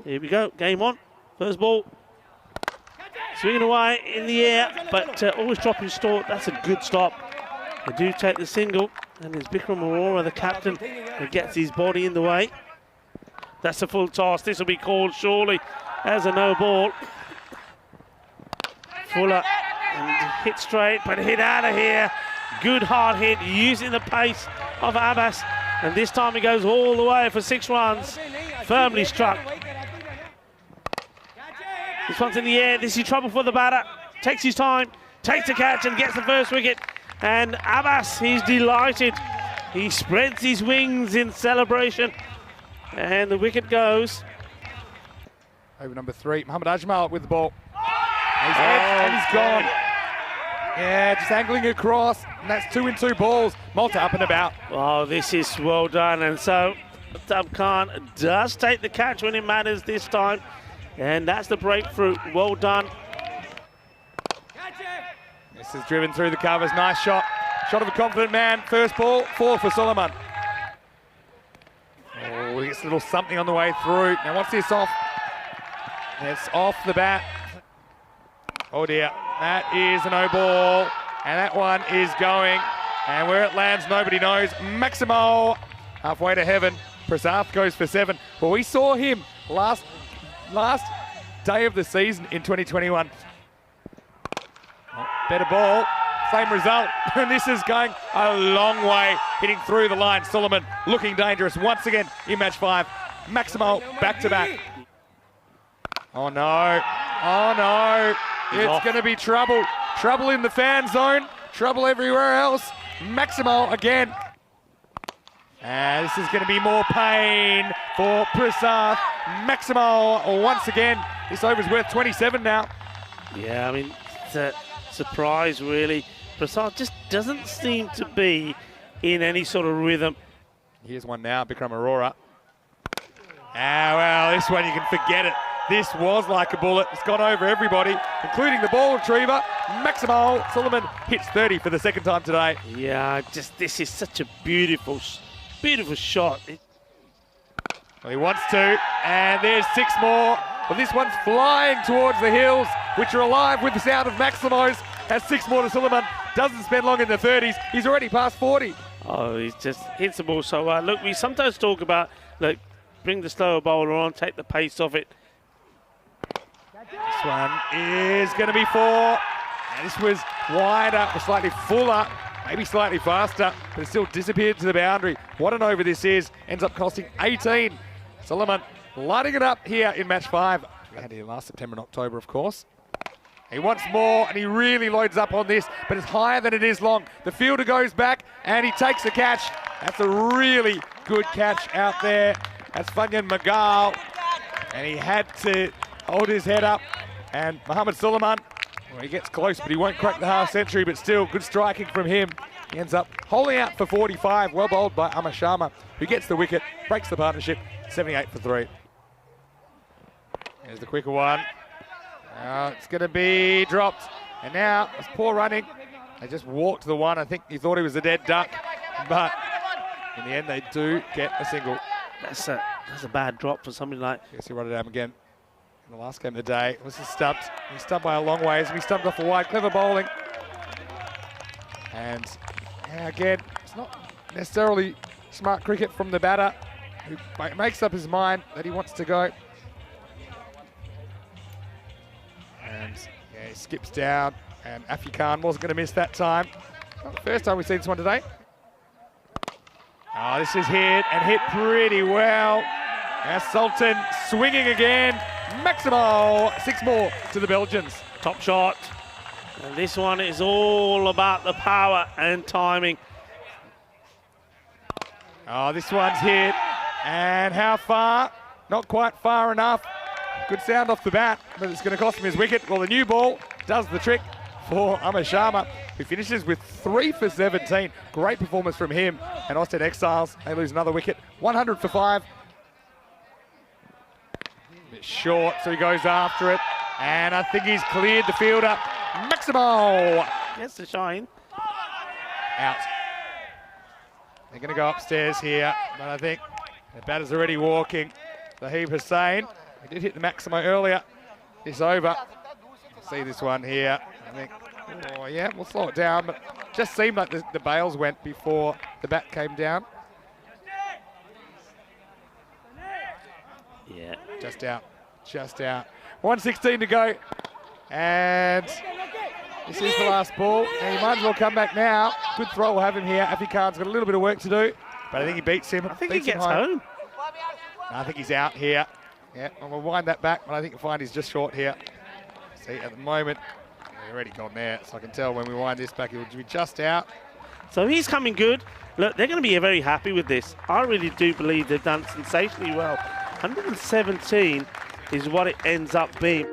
Here we go, game on. First ball. Swinging away in the air, but always dropping short. That's a good stop. They do take the single, and it's Bikram Arora, the captain, that gets his body in the way. That's a full toss. This will be called surely as a no ball. Fuller and hit straight, but hit out of here. Good hard hit, using the pace of Abbas, and this time he goes all the way for 6 runs. Firmly struck. This one's in the air. This is trouble for the batter. Takes his time, takes the catch and gets the first wicket. And Abbas, he's delighted. He spreads his wings in celebration. And the wicket goes. Over number 3, Mohammad Ajmal with the ball. And he's gone. Yeah, just angling across. And that's 2 in 2 balls. Malta up and about. Oh, this is well done. And so Tab Khan does take the catch when it matters this time. And that's the breakthrough. Well done. This is driven through the covers. Nice shot. Shot of a confident man. First ball, 4 for Solomon. Oh, he gets a little something on the way through. Now, what's this off? It's off the bat. Oh dear. That is a no ball. And that one is going. And where it lands, nobody knows. Maximo halfway to heaven. Prasath goes for 7. Well, we saw him last day of the season in 2021. Better ball, same result. And this is going a long way, hitting through the line. Solomon looking dangerous once again in match 5. Maximo back to back. Oh no, oh no. It's going to be trouble. Trouble in the fan zone, trouble everywhere else. Maximo again. And this is going to be more pain for Prasath. Maximo once again. This over's worth 27 now. Yeah, I mean, it's a surprise really. Prasath just doesn't seem to be in any sort of rhythm. Here's one now, Bikram Arora. Ah, well, this one you can forget it. This was like a bullet. It's gone over everybody, including the ball retriever. Maximo Solomon hits 30 for the 2nd time today. Yeah, this is such a beautiful shot. Well, he wants to, and there's 6 more. Well, this one's flying towards the hills, which are alive with the sound of Maximo's. Has 6 more to Solomon. Doesn't spend long in the 30s. He's already past 40. Oh, he just hits the ball so well. Look, we sometimes talk about, look, bring the slower bowler on, take the pace off it. This one is going to be 4. And this was wider, or slightly fuller, maybe slightly faster, but it still disappeared to the boundary. What an over this is. Ends up costing 18. Solomon lighting it up here in match 5. We had here last September and October, of course. He wants more, and he really loads up on this, but it's higher than it is long. The fielder goes back, and he takes a catch. That's a really good catch out there. That's Funyan Magal, and he had to hold his head up. And Mohammad Solomon, well, he gets close, but he won't crack the half century, but still good striking from him. He ends up holding out for 45, well bowled by Amar Sharma, who gets the wicket, breaks the partnership, 78 for 3. Here's the quicker one. Now it's going to be dropped. And now it's poor running. They just walked the one. I think he thought he was a dead duck, but in the end they do get a single. That's a bad drop for somebody like. Yes, he wrote it down again in the last game of the day. This is stubbed. He's stubbed by a long ways, and he stubbed off a wide. Clever bowling. And yeah, again, it's not necessarily smart cricket from the batter, who makes up his mind that he wants to go. And yeah, he skips down, and Afi Khan wasn't going to miss that time. Not the first time we've seen this one today. Oh, this is hit, and hit pretty well. Now Sultan swinging again. Maximo, 6 more to the Belgians. Top shot. And this one is all about the power and timing. Oh, this one's hit. And how far? Not quite far enough. Good sound off the bat, but it's going to cost him his wicket. Well, the new ball does the trick for Amar Sharma, who finishes with 3 for 17. Great performance from him. And Austin Exiles, they lose another wicket. 100 for 5. A bit short, so he goes after it. And I think he's cleared the fielder. Maximo! Gets the shine. Out. They're going to go upstairs here, but I think the batter's already walking. Zahib Hussain. We did hit the maximo earlier. This over. See this one here. I think, oh yeah, we'll slow it down, but just seemed like the bails went before the bat came down. Yeah. Just out, just out. 1:16 to go, and this is the last ball, and he might as well come back now. Good throw will have him here. Afi Khan's got a little bit of work to do, but I think he beats him. I think he gets home. I think he's out here. Yeah, I'm going to wind that back, but I think you'll find he's just short here. See, at the moment, he's already gone there, so I can tell when we wind this back, he'll be just out. So he's coming good. Look, they're going to be very happy with this. I really do believe they've done sensationally well. 117 is what it ends up being.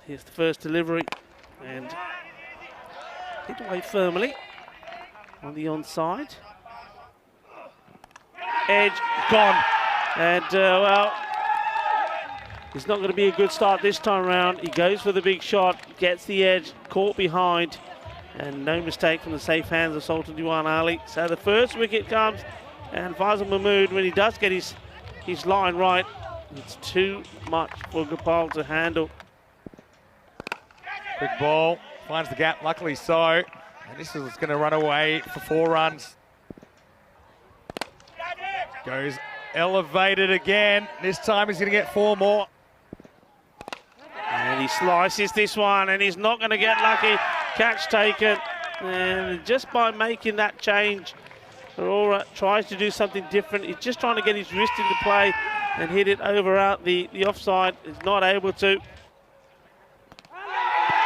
Here's the first delivery, and hit away firmly on the onside. Edge gone, and well, it's not going to be a good start this time around. He goes for the big shot, gets the edge, caught behind, and no mistake from the safe hands of Sultan Diwan Ali. So the first wicket comes, and Faisal Mahmood, when he does get his line right, it's too much for Gopal to handle. Quick ball, finds the gap, luckily so. And this is going to run away for 4 runs. Goes elevated again. This time he's going to get 4 more. And he slices this one, and he's not going to get lucky. Catch taken. And just by making that change, Aurora tries to do something different. He's just trying to get his wrist into play and hit it over out the offside. He's not able to.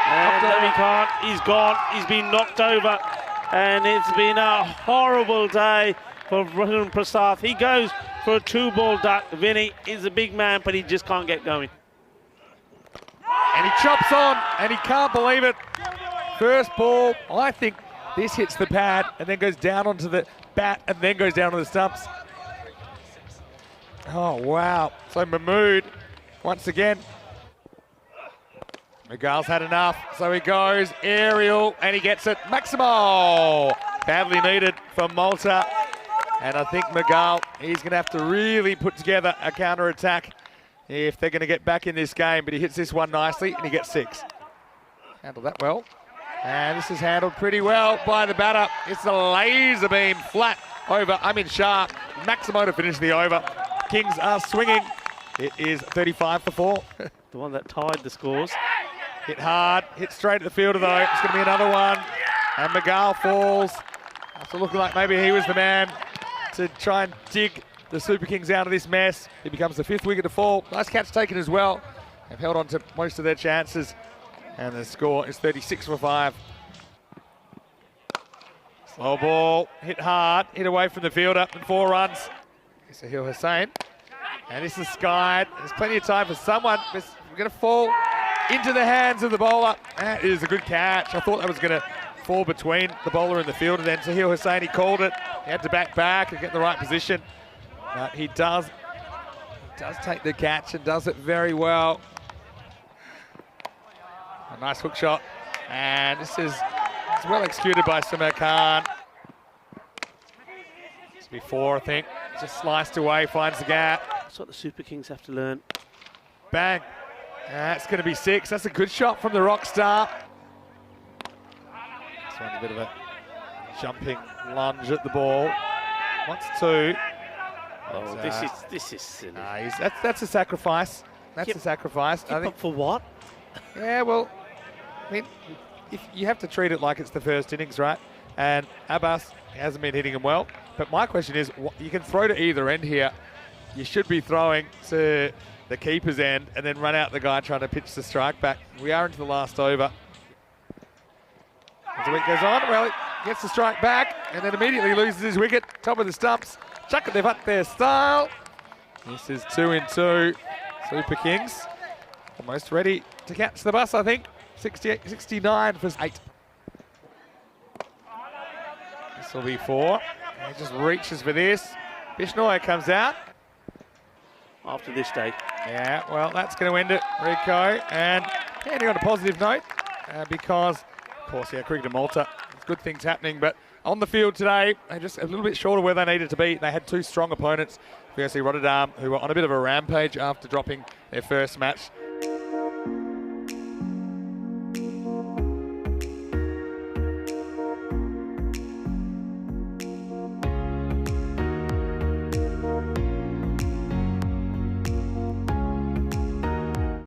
And no, he can't. He's gone. He's been knocked over. And it's been a horrible day for Varun Prasad. He goes for a 2-ball duck. Vinny is a big man, but he just can't get going. And he chops on, and he can't believe it. First ball, I think this hits the pad and then goes down onto the bat and then goes down to the stumps. Oh, wow. So Mahmood, once again, Miguel's had enough, so he goes aerial, and he gets it. Maximo! Badly needed for Malta. And I think Miguel, he's going to have to really put together a counter-attack if they're going to get back in this game. But he hits this one nicely, and he gets 6. Handled that well. And this is handled pretty well by the batter. It's a laser beam flat over Amin Shah. Maximo to finish the over. Kings are swinging. It is 35 for 4. The one that tied the scores. Hit hard, hit straight at the fielder though. It's going to be another one. And Miguel falls. After looking like maybe he was the man to try and dig the Super Kings out of this mess. He becomes the 5th wicket to fall. Nice catch taken as well. They've held on to most of their chances. And the score is 36 for 5. Slow ball, hit hard, hit away from the fielder, and 4 runs. Sahil Hussain. And this is skied. There's plenty of time for someone. It's going to fall into the hands of the bowler. That is a good catch. I thought that was going to fall between the bowler and the fielder. Then Sahil Hussain, he called it. He had to back and get in the right position. But he does take the catch and does it very well. A nice hook shot. And this is well executed by Samir Khan. It's before, I think. Just sliced away, finds the gap. That's what the Super Kings have to learn. Bang. That's going to be 6. That's a good shot from the rock star. This one's a bit of a jumping lunge at the ball. Wants 2. Oh, this is silly. That's a sacrifice. That's a sacrifice. I think for what? Yeah, well, I mean, if you have to treat it like it's the first innings, right? And Abbas hasn't been hitting him well. But my question is, you can throw to either end here. You should be throwing to the keeper's end and then run out the guy trying to pitch the strike back. We are into the last over. As the week goes on, well, he gets the strike back and then immediately loses his wicket. Top of the stumps. Chuck it, they've up their style. This is 2 in 2. Super Kings almost ready to catch the bus, I think. 69 for 8. This will be 4. And he just reaches for this. Bishnoi comes out. After this day. Yeah, well, that's going to end it, Rico. And ending on a positive note because, of course, cricket in Malta, there's good things happening. But on the field today, they're just a little bit short of where they needed to be. They had two strong opponents. VSC Rotterdam, who were on a bit of a rampage after dropping their first match